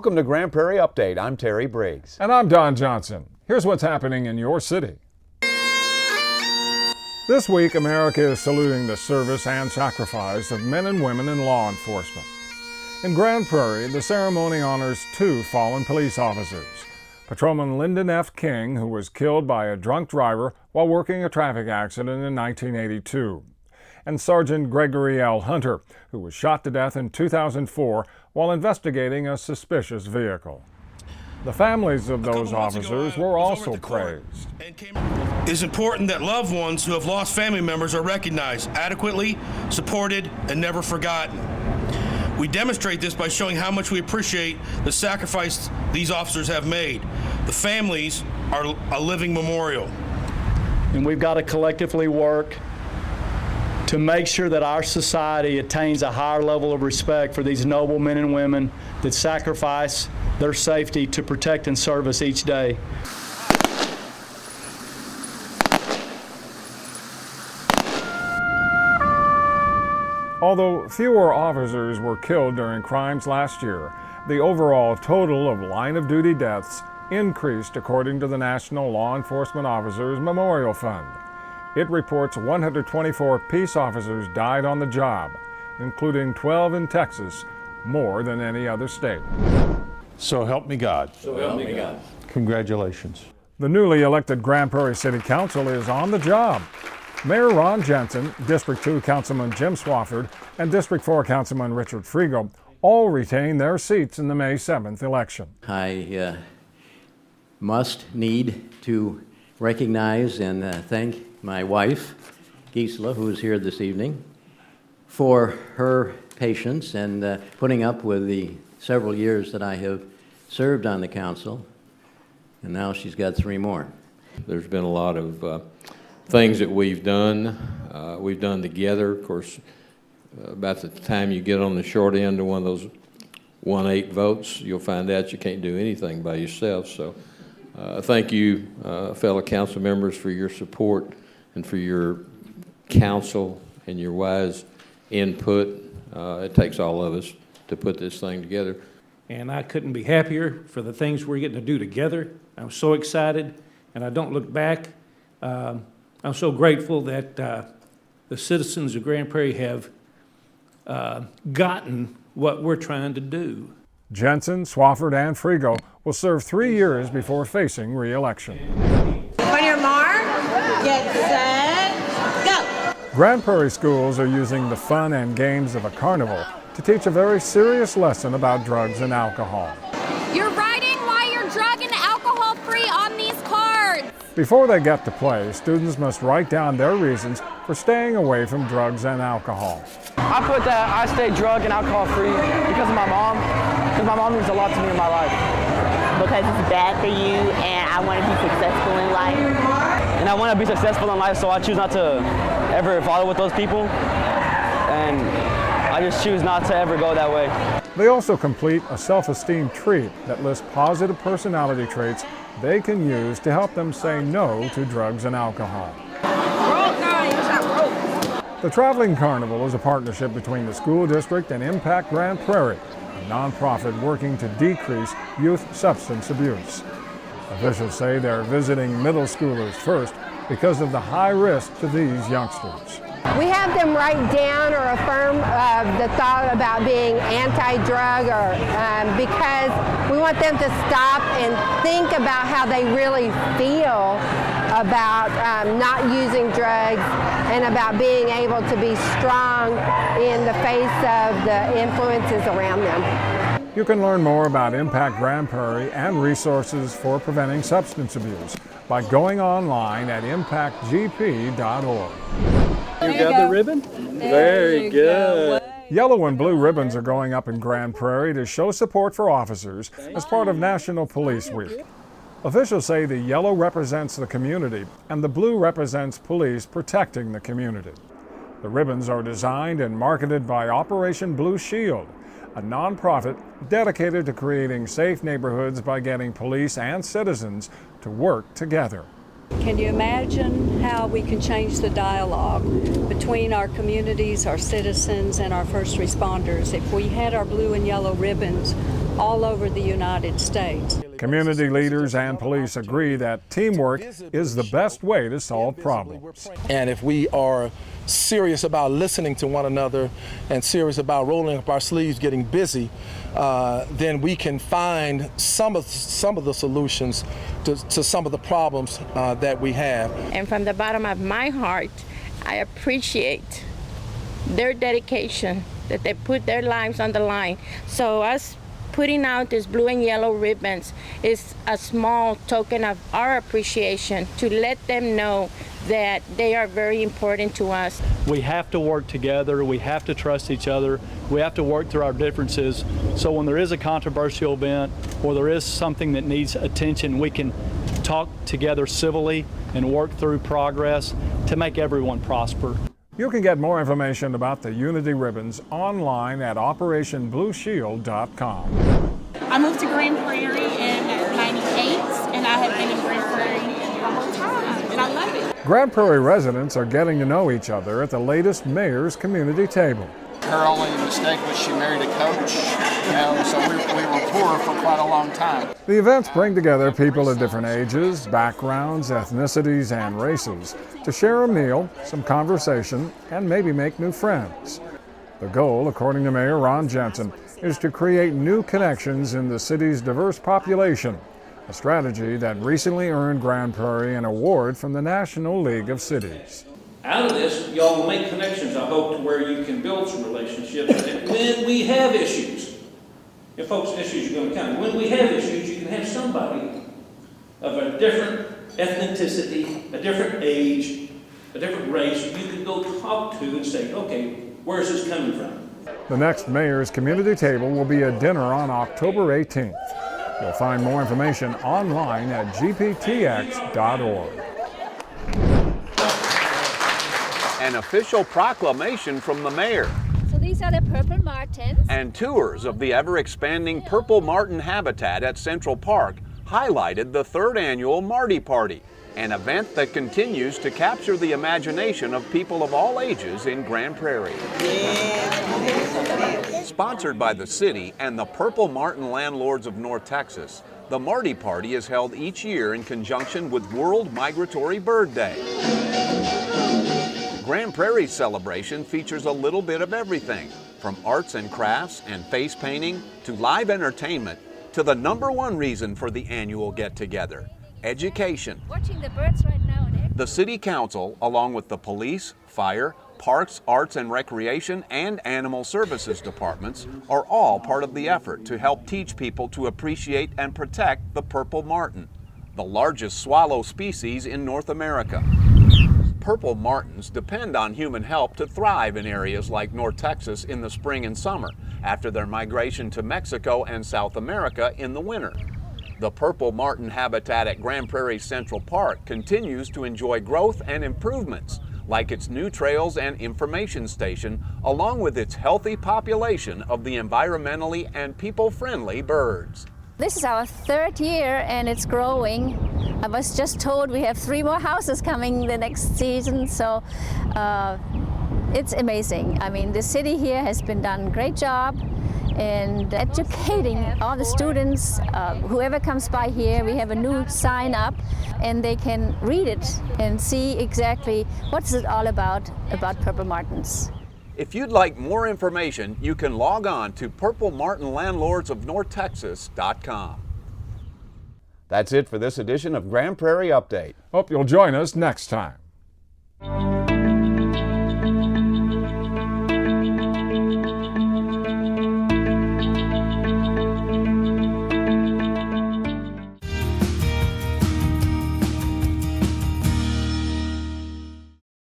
Welcome to Grand Prairie Update. I'm Terry Briggs. And I'm Don Johnson. Here's what's happening in your city. This week, America is saluting the service and sacrifice of men and women in law enforcement. In Grand Prairie, the ceremony honors 2 fallen police officers. Patrolman Lyndon F. King, who was killed by a drunk driver while working a traffic accident in 1982. And Sergeant Gregory L. Hunter, who was shot to death in 2004 while investigating a suspicious vehicle. The families of those officers were also praised. It is important that loved ones who have lost family members are recognized, adequately supported, and never forgotten. We demonstrate this by showing how much we appreciate the sacrifice these officers have made. The families are a living memorial. And we've got to collectively work to make sure that our society attains a higher level of respect for these noble men and women that sacrifice their safety to protect and serve us each day. Although fewer officers were killed during crimes last year, the overall total of line-of-duty deaths increased according to the National Law Enforcement Officers Memorial Fund. It reports 124 peace officers died on the job, including 12 in Texas, more than any other state. So help me God. So help me God. Congratulations. The newly elected Grand Prairie City Council is on the job. Mayor Ron Jensen, District 2 Councilman Jim SWAFFORD, and District 4 Councilman Richard FREGOE all retain their seats in the May 7th election. I need to recognize and thank my wife, GISELA, who is here this evening, for her patience and putting up with the several years that I have served on the council, and now she's got 3 more. There's been a lot of things that we've done together. Of course, about the time you get on the short end of one of those 1-8 votes, you'll find out you can't do anything by yourself. So thank you, fellow council members, for your support and for your counsel and your wise input. It takes all of us to put this thing together. And I couldn't be happier for the things we're getting to do together. I'm so excited, and I don't look back. I'm so grateful that the citizens of Grand Prairie have gotten what we're trying to do. Jensen, SWAFFORD, and FREGOE will serve 3 years before facing re-election. On your mark, get set, go! Grand Prairie schools are using the fun and games of a carnival to teach a very serious lesson about drugs and alcohol. You're riding while you're drug and alcohol free on these cards. Before they get to play, students must write down their reasons for staying away from drugs and alcohol. I put that I stay drug and alcohol free because of my mom. Because my mom means a lot to me in my life. Because it's bad for you and I want to be successful in life. And I want to be successful in life, so I choose not to ever follow with those people. And I just choose not to ever go that way. They also complete a self-esteem treat that lists positive personality traits they can use to help them say no to drugs and alcohol. The Traveling Carnival is a partnership between the school district and Impact Grand Prairie, a nonprofit working to decrease youth substance abuse. Officials say they're visiting middle schoolers first because of the high risk to these youngsters. We have them write down or affirm the thought about being anti-drug, or because we want them to stop and think about how they really feel about not using drugs and about being able to be strong in the face of the influences around them. You can learn more about Impact Grand Prairie and resources for preventing substance abuse by going online at impactgp.org. You got the ribbon? Very good. Yellow and blue ribbons are going up in Grand Prairie to show support for officers as part of National Police Week. Officials say the yellow represents the community and the blue represents police protecting the community. The ribbons are designed and marketed by Operation Blue Shield, a nonprofit dedicated to creating safe neighborhoods by getting police and citizens to work together. Can you imagine how we can change the dialogue between our communities, our citizens, and our first responders if we had our blue and yellow ribbons all over the United States. Community leaders and police agree that teamwork is the best way to solve problems. And if we are serious about listening to one another and serious about rolling up our sleeves, getting busy, then we can find some of the solutions to some of the problems that we have. And from the bottom of my heart, I appreciate their dedication, that they put their lives on the line. So us putting out these blue and yellow ribbons is a small token of our appreciation to let them know that they are very important to us. We have to work together, we have to trust each other, we have to work through our differences, so when there is a controversial event or there is something that needs attention, we can talk together civilly and work through progress to make everyone prosper. You can get more information about the Unity Ribbons online at OperationBlueShield.com. I moved to Grand Prairie in '98, and I have been in Grand Prairie the whole time, and I love it. Grand Prairie residents are getting to know each other at the latest Mayor's Community Table. Her only mistake was she married a coach, so we were poor for quite a long time. The events bring together people of different ages, backgrounds, ethnicities, and races to share a meal, some conversation, and maybe make new friends. The goal, according to Mayor Ron Jensen, is to create new connections in the city's diverse population, a strategy that recently earned Grand Prairie an award from the National League of Cities. Out of this, y'all will make connections, I hope, to where you can build some relationships. And when we have issues, if folks, issues are going to come, when we have issues, you can have somebody of a different ethnicity, a different age, a different race, you can go talk to and say, okay, where's this coming from? The next Mayor's Community Table will be a dinner on October 18th. You'll find more information online at gptx.org. An official proclamation from the mayor. So these are the purple martins. And tours of the ever-expanding purple martin habitat at Central Park highlighted the 3rd annual Marty Party, an event that continues to capture the imagination of people of all ages in Grand Prairie. Sponsored by the city and the Purple Martin Landlords of North Texas, the Marty Party is held each year in conjunction with World Migratory Bird Day. Grand Prairie's celebration features a little bit of everything, from arts and crafts and face painting to live entertainment to the #1 reason for the annual get-together, education. Watching the birds right now. The City Council, along with the Police, Fire, Parks, Arts and Recreation, and Animal Services departments, are all part of the effort to help teach people to appreciate and protect the purple martin, the largest swallow species in North America. Purple martins depend on human help to thrive in areas like North Texas in the spring and summer, after their migration to Mexico and South America in the winter. The purple martin habitat at Grand Prairie Central Park continues to enjoy growth and improvements, like its new trails and information station, along with its healthy population of the environmentally and people-friendly birds. This is our 3rd year and it's growing. I was just told we have 3 more houses coming the next season, so it's amazing. I mean, the city here has been done a great job in educating all the students. Whoever comes by here, we have a new sign up and they can read it and see exactly what's it all about purple martins. If you'd like more information, you can log on to purplemartinlandlordsofnorthtexas.com. That's it for this edition of Grand Prairie Update. Hope you'll join us next time.